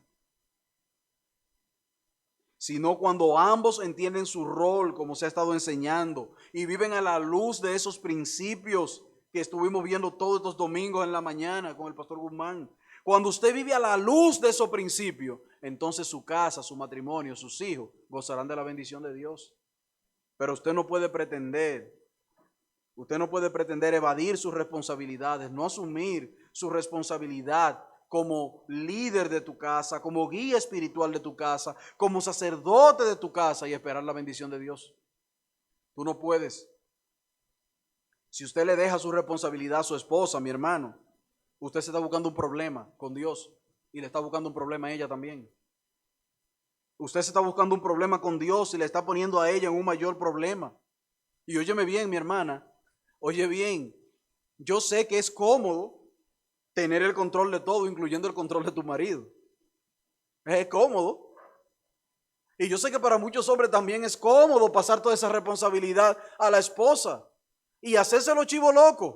Sino cuando ambos entienden su rol, como se ha estado enseñando, y viven a la luz de esos principios que estuvimos viendo todos estos domingos en la mañana con el pastor Guzmán. Cuando usted vive a la luz de esos principios, entonces su casa, su matrimonio, sus hijos gozarán de la bendición de Dios. Pero usted no puede pretender evadir sus responsabilidades, no asumir su responsabilidad como líder de tu casa, como guía espiritual de tu casa, como sacerdote de tu casa y esperar la bendición de Dios. Tú no puedes. Si usted le deja su responsabilidad a su esposa, mi hermano, usted se está buscando un problema con Dios y le está buscando un problema a ella también. Usted se está buscando un problema con Dios y le está poniendo a ella en un mayor problema. Y óyeme bien, mi hermana, oye bien, yo sé que es cómodo tener el control de todo, incluyendo el control de tu marido. Es cómodo. Y yo sé que para muchos hombres también es cómodo pasar toda esa responsabilidad a la esposa y hacerse los chivos locos,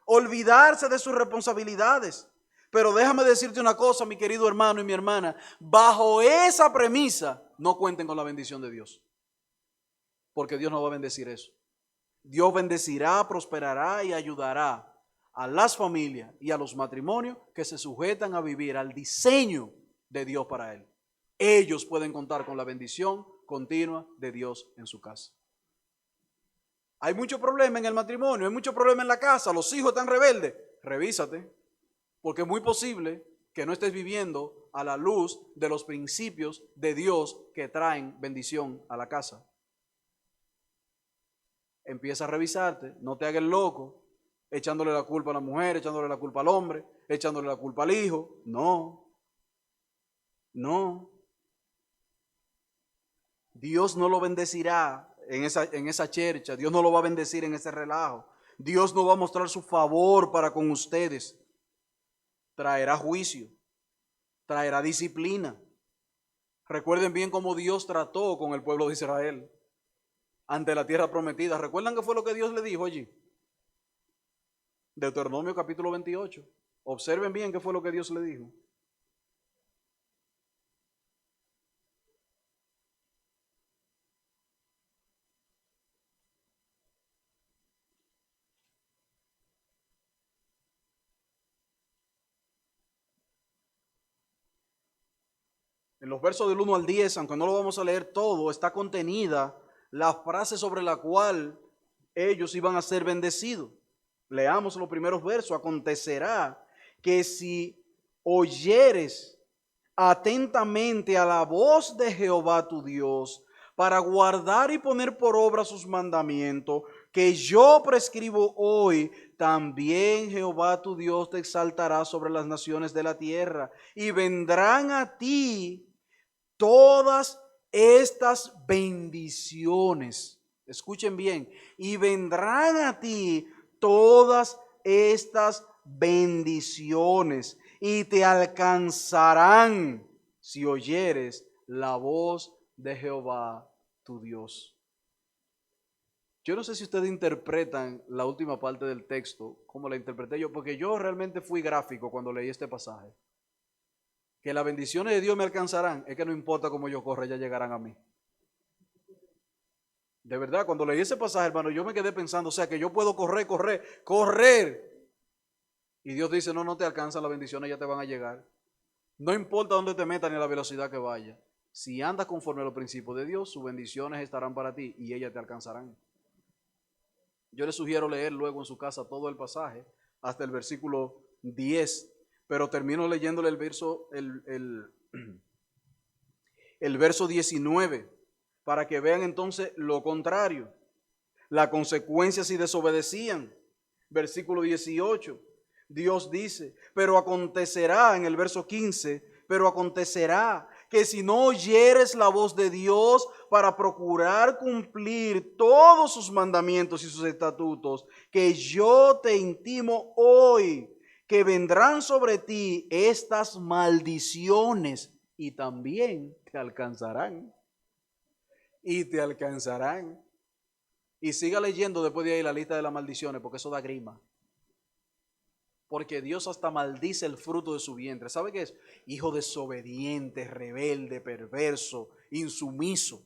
olvidarse de sus responsabilidades. Pero déjame decirte una cosa, mi querido hermano y mi hermana, bajo esa premisa no cuenten con la bendición de Dios, porque Dios no va a bendecir eso. Dios bendecirá, prosperará y ayudará a las familias y a los matrimonios que se sujetan a vivir al diseño de Dios para él. ellos pueden contar con la bendición continua de Dios en su casa. Hay mucho problema en el matrimonio, hay mucho problema en la casa, los hijos están rebeldes. Revísate, porque es muy posible que no estés viviendo a la luz de los principios de Dios que traen bendición a la casa. Empieza a revisarte, no te hagas loco, echándole la culpa a la mujer, echándole la culpa al hombre, echándole la culpa al hijo. No, no. Dios no lo bendecirá en esa chercha, Dios no lo va a bendecir en ese relajo. Dios no va a mostrar su favor para con ustedes. Traerá juicio, traerá disciplina. Recuerden bien cómo Dios trató con el pueblo de Israel ante la tierra prometida. ¿Recuerdan qué fue lo que Dios le dijo allí? Deuteronomio capítulo 28. Observen bien qué fue lo que Dios le dijo. En los versos del 1 al 10, aunque no lo vamos a leer todo, está contenida la frase sobre la cual ellos iban a ser bendecidos. Leamos los primeros versos. Acontecerá que si oyeres atentamente a la voz de Jehová tu Dios, para guardar y poner por obra sus mandamientos, que yo prescribo hoy, también Jehová tu Dios te exaltará sobre las naciones de la tierra, y vendrán a ti todas estas bendiciones. Escuchen bien, y vendrán a ti todas estas bendiciones y te alcanzarán si oyeres la voz de Jehová tu Dios. Yo no sé si ustedes interpretan la última parte del texto como la interpreté yo, porque yo realmente fui gráfico cuando leí este pasaje. Que las bendiciones de Dios me alcanzarán, es que no importa cómo yo corra, ya llegarán a mí. De verdad, cuando leí ese pasaje, hermano, yo me quedé pensando, o sea, que yo puedo correr. Y Dios dice, no te alcanzan las bendiciones, ya te van a llegar. No importa dónde te metas ni la velocidad que vaya. Si andas conforme a los principios de Dios, sus bendiciones estarán para ti y ellas te alcanzarán. Yo les sugiero leer luego en su casa todo el pasaje, hasta el versículo 10, pero termino leyéndole el verso 19, para que vean entonces lo contrario. La consecuencia si desobedecían. Versículo 18. Dios dice, pero acontecerá en el verso 15, pero acontecerá que si no oyeres la voz de Dios para procurar cumplir todos sus mandamientos y sus estatutos, que yo te intimo hoy, que vendrán sobre ti estas maldiciones y también te alcanzarán. Y te alcanzarán. Y siga leyendo después de ahí la lista de las maldiciones, porque eso da grima. Porque Dios hasta maldice el fruto de su vientre. ¿Sabe qué es? Hijo desobediente, rebelde, perverso, insumiso.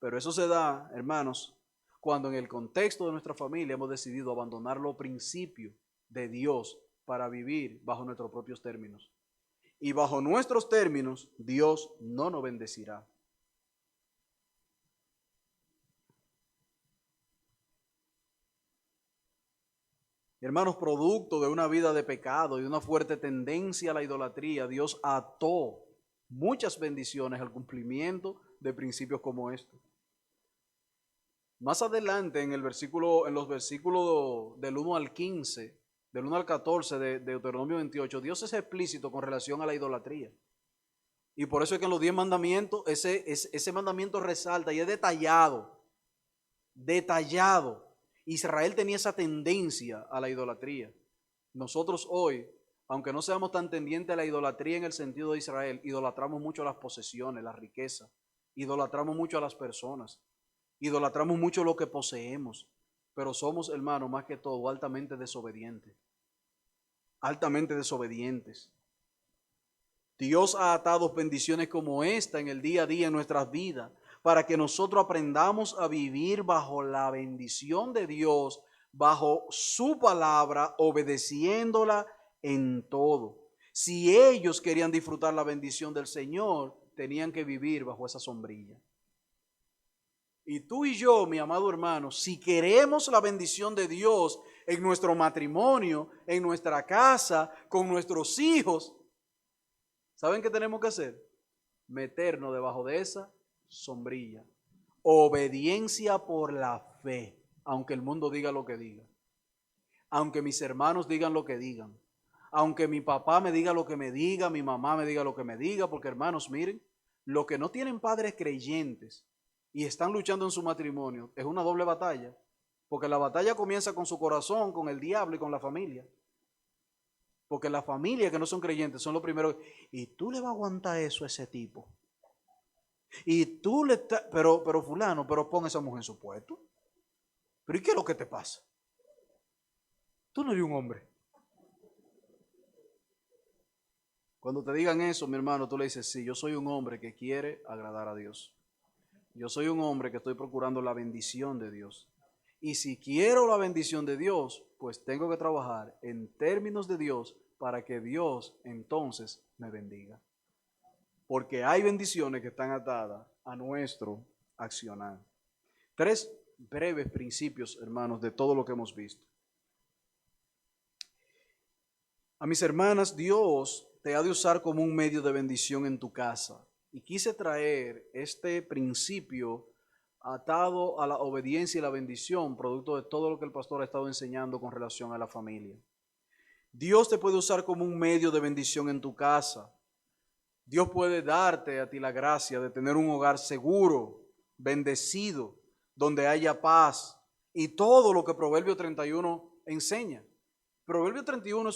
Pero eso se da, hermanos, cuando en el contexto de nuestra familia hemos decidido abandonar los principios de Dios para vivir bajo nuestros propios términos. Y bajo nuestros términos, Dios no nos bendecirá. Hermanos, producto de una vida de pecado y de una fuerte tendencia a la idolatría, Dios ató muchas bendiciones al cumplimiento de principios como estos. Más adelante en los versículos del 1 al 15, del 1 al 14 de Deuteronomio 28, Dios es explícito con relación a la idolatría. Y por eso es que en los 10 mandamientos, ese mandamiento resalta y es detallado. Israel tenía esa tendencia a la idolatría. Nosotros hoy, aunque no seamos tan tendientes a la idolatría en el sentido de Israel, idolatramos mucho las posesiones, la riqueza, idolatramos mucho a las personas, idolatramos mucho lo que poseemos, pero somos, hermanos, más que todo, altamente desobedientes. Altamente desobedientes. Dios ha atado bendiciones como esta en el día a día en nuestras vidas, para que nosotros aprendamos a vivir bajo la bendición de Dios, bajo su palabra, obedeciéndola en todo. Si ellos querían disfrutar la bendición del Señor, tenían que vivir bajo esa sombrilla. Y tú y yo, mi amado hermano, si queremos la bendición de Dios en nuestro matrimonio, en nuestra casa, con nuestros hijos, ¿saben qué tenemos que hacer? Meternos debajo de esa sombrilla. Obediencia por la fe, aunque el mundo diga lo que diga. Aunque mis hermanos digan lo que digan. Aunque mi papá me diga lo que me diga, mi mamá me diga lo que me diga, porque hermanos, miren, los que no tienen padres creyentes y están luchando en su matrimonio, es una doble batalla, porque la batalla comienza con su corazón, con el diablo y con la familia. Porque las familias que no son creyentes son los primeros. Y tú le vas a aguantar eso a ese tipo. Y tú le estás, pero fulano, pero pon a esa mujer en su puesto. Pero ¿y qué es lo que te pasa? Tú no eres un hombre. Cuando te digan eso, mi hermano, tú le dices, sí, yo soy un hombre que quiere agradar a Dios. Yo soy un hombre que estoy procurando la bendición de Dios. Y si quiero la bendición de Dios, pues tengo que trabajar en términos de Dios para que Dios entonces me bendiga. Porque hay bendiciones que están atadas a nuestro accionar. 3 breves principios, hermanos, de todo lo que hemos visto. A mis hermanas, Dios te ha de usar como un medio de bendición en tu casa. Y quise traer este principio atado a la obediencia y la bendición, producto de todo lo que el pastor ha estado enseñando con relación a la familia. Dios te puede usar como un medio de bendición en tu casa. Dios puede darte a ti la gracia de tener un hogar seguro, bendecido, donde haya paz y todo lo que Proverbio 31 enseña. Proverbio 31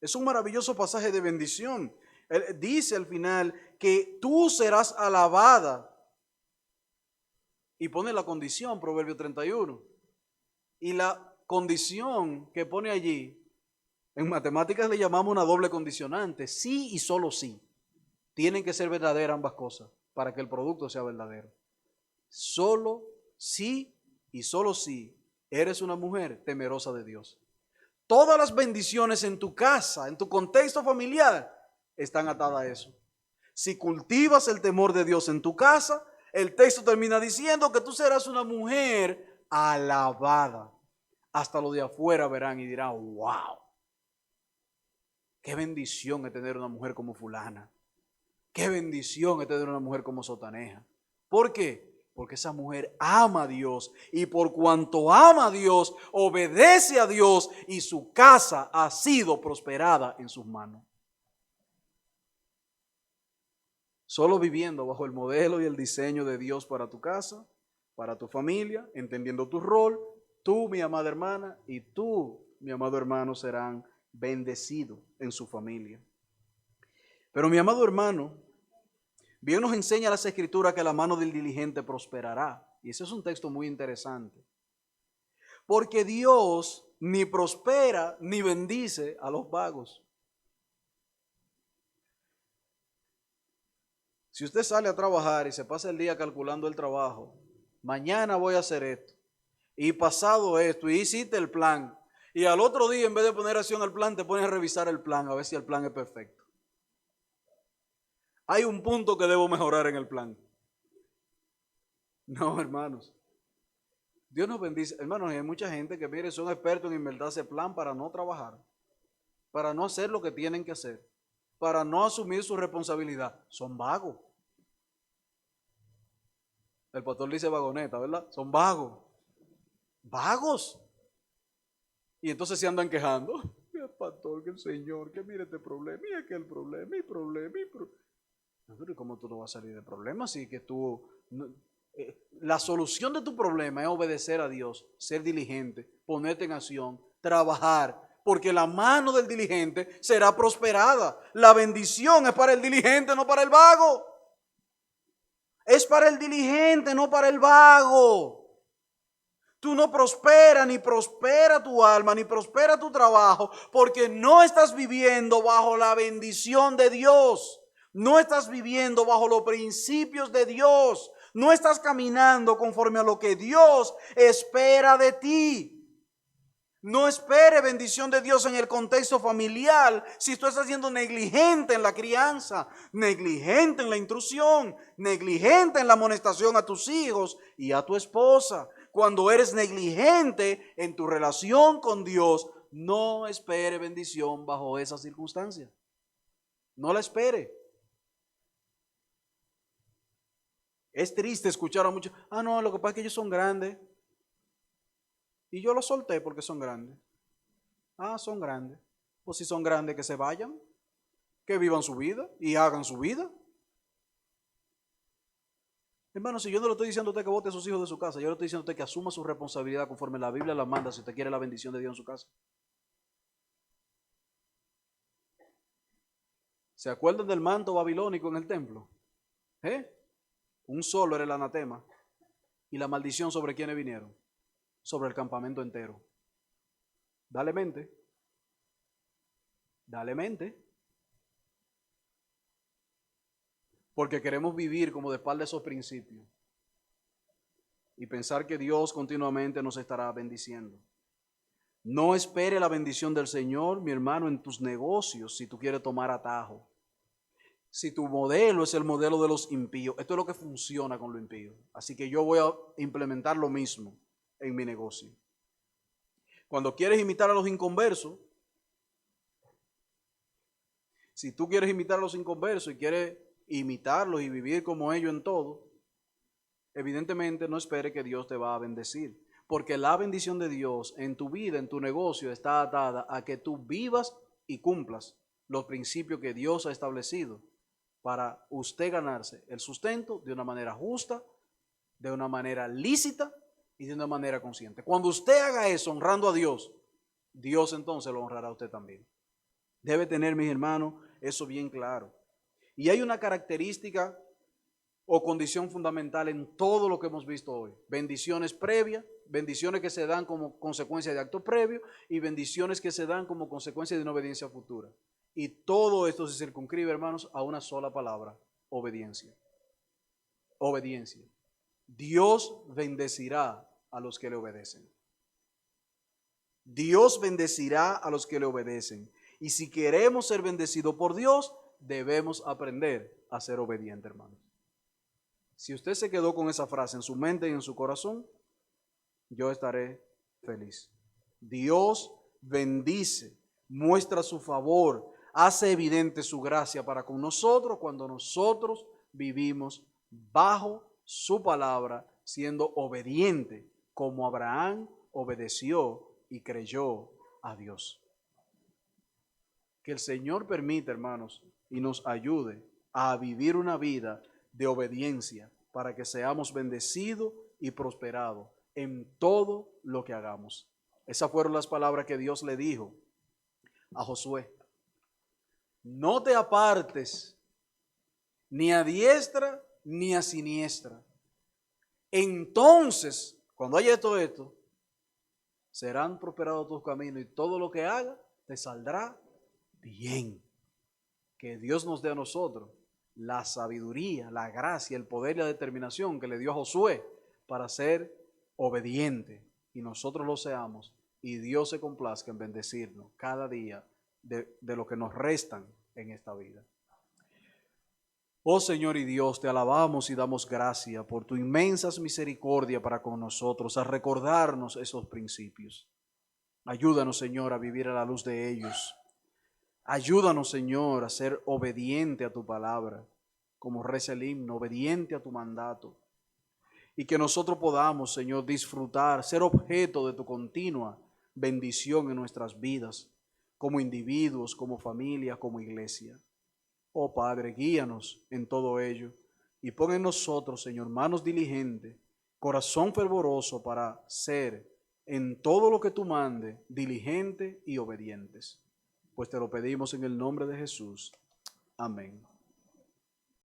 es un maravilloso pasaje de bendición. Él dice al final que tú serás alabada. Y pone la condición, Proverbio 31. Y la condición que pone allí, en matemáticas le llamamos una doble condicionante, sí y solo sí. Tienen que ser verdaderas ambas cosas para que el producto sea verdadero. Solo sí y solo sí eres una mujer temerosa de Dios. Todas las bendiciones en tu casa, en tu contexto familiar, están atadas a eso. Si cultivas el temor de Dios en tu casa, el texto termina diciendo que tú serás una mujer alabada. Hasta los de afuera verán y dirán, wow, qué bendición es tener una mujer como fulana. Qué bendición es tener una mujer como Sotaneja. ¿Por qué? Porque esa mujer ama a Dios y por cuanto ama a Dios, obedece a Dios y su casa ha sido prosperada en sus manos. Solo viviendo bajo el modelo y el diseño de Dios para tu casa, para tu familia, entendiendo tu rol, tú, mi amada hermana, y tú, mi amado hermano, serán bendecidos en su familia. Pero mi amado hermano, bien nos enseña las Escrituras que la mano del diligente prosperará. Y ese es un texto muy interesante. Porque Dios ni prospera ni bendice a los vagos. Si usted sale a trabajar y se pasa el día calculando el trabajo, mañana voy a hacer esto, y pasado esto, y hiciste el plan, y al otro día en vez de poner acción al plan, te pones a revisar el plan, a ver si el plan es perfecto. Hay un punto que debo mejorar en el plan. No, hermanos. Dios nos bendice. Hermanos, hay mucha gente que, mire, son expertos en inventarse plan para no trabajar, para no hacer lo que tienen que hacer, para no asumir su responsabilidad. Son vagos. El pastor dice vagoneta, ¿verdad? Son vagos. Vagos. Y entonces se andan quejando. Mira, pastor, que el Señor, que mire este problema, mira que el problema, mi problema. Pero ¿cómo tú no vas a salir de problemas? Si que tú... la solución de tu problema es obedecer a Dios, ser diligente, ponerte en acción, trabajar, porque la mano del diligente será prosperada. La bendición es para el diligente, no para el vago. Es para el diligente, no para el vago. Tú no prosperas, ni prospera tu alma, ni prospera tu trabajo, porque no estás viviendo bajo la bendición de Dios. No estás viviendo bajo los principios de Dios. No estás caminando conforme a lo que Dios espera de ti. No espere bendición de Dios en el contexto familiar si tú estás siendo negligente en la crianza, negligente en la instrucción, negligente en la amonestación a tus hijos y a tu esposa. Cuando eres negligente en tu relación con Dios, no espere bendición bajo esas circunstancias. No la espere. Es triste escuchar a muchos, no, lo que pasa es que ellos son grandes. Y yo los solté porque son grandes. Son grandes. Pues si son grandes, que se vayan, que vivan su vida y hagan su vida. Hermano, si yo no le estoy diciendo a usted que bote a sus hijos de su casa, yo le estoy diciendo a usted que asuma su responsabilidad conforme la Biblia la manda si usted quiere la bendición de Dios en su casa. ¿Se acuerdan del manto babilónico en el templo? Un solo era el anatema. ¿Y la maldición sobre quiénes vinieron? Sobre el campamento entero. Dale mente. Dale mente. Porque queremos vivir como de espalda esos principios. Y pensar que Dios continuamente nos estará bendiciendo. No espere la bendición del Señor, mi hermano, en tus negocios si tú quieres tomar atajo. Si tu modelo es el modelo de los impíos, esto es lo que funciona con los impíos. Así que yo voy a implementar lo mismo en mi negocio. Cuando quieres imitar a los inconversos, si tú quieres imitar a los inconversos y quieres imitarlos y vivir como ellos en todo, evidentemente no espere que Dios te va a bendecir. Porque la bendición de Dios en tu vida, en tu negocio, está atada a que tú vivas y cumplas los principios que Dios ha establecido para usted ganarse el sustento de una manera justa, de una manera lícita y de una manera consciente. Cuando usted haga eso honrando a Dios, Dios entonces lo honrará a usted también. Debe tener, mis hermanos, eso bien claro. Y hay una característica o condición fundamental en todo lo que hemos visto hoy. Bendiciones previas, bendiciones que se dan como consecuencia de actos previos y bendiciones que se dan como consecuencia de una obediencia futura. Y todo esto se circunscribe, hermanos, a una sola palabra: obediencia. Obediencia. Dios bendecirá a los que le obedecen. Dios bendecirá a los que le obedecen. Y si queremos ser bendecidos por Dios, debemos aprender a ser obedientes, hermanos. Si usted se quedó con esa frase en su mente y en su corazón, yo estaré feliz. Dios bendice, muestra su favor, hace evidente su gracia para con nosotros cuando nosotros vivimos bajo su palabra, siendo obediente como Abraham obedeció y creyó a Dios. Que el Señor permita, hermanos, y nos ayude a vivir una vida de obediencia para que seamos bendecidos y prosperados en todo lo que hagamos. Esas fueron las palabras que Dios le dijo a Josué. No te apartes ni a diestra ni a siniestra. Entonces, cuando haya todo esto, serán prosperados tus caminos y todo lo que hagas te saldrá bien. Que Dios nos dé a nosotros la sabiduría, la gracia, el poder y la determinación que le dio a Josué para ser obediente, y nosotros lo seamos, y Dios se complazca en bendecirnos cada día de lo que nos restan en esta vida. Oh Señor y Dios, te alabamos y damos gracias por tu inmensas misericordia para con nosotros, a recordarnos esos principios. Ayúdanos, Señor, a vivir a la luz de ellos. Ayúdanos, Señor, a ser obediente a tu palabra, como reza el himno, obediente a tu mandato. Y que nosotros podamos, Señor, disfrutar, ser objeto de tu continua bendición en nuestras vidas, como individuos, como familia, como iglesia. Oh Padre, guíanos en todo ello y pon en nosotros, Señor, manos diligentes, corazón fervoroso para ser en todo lo que tú mandes, diligentes y obedientes. Pues te lo pedimos en el nombre de Jesús. Amén.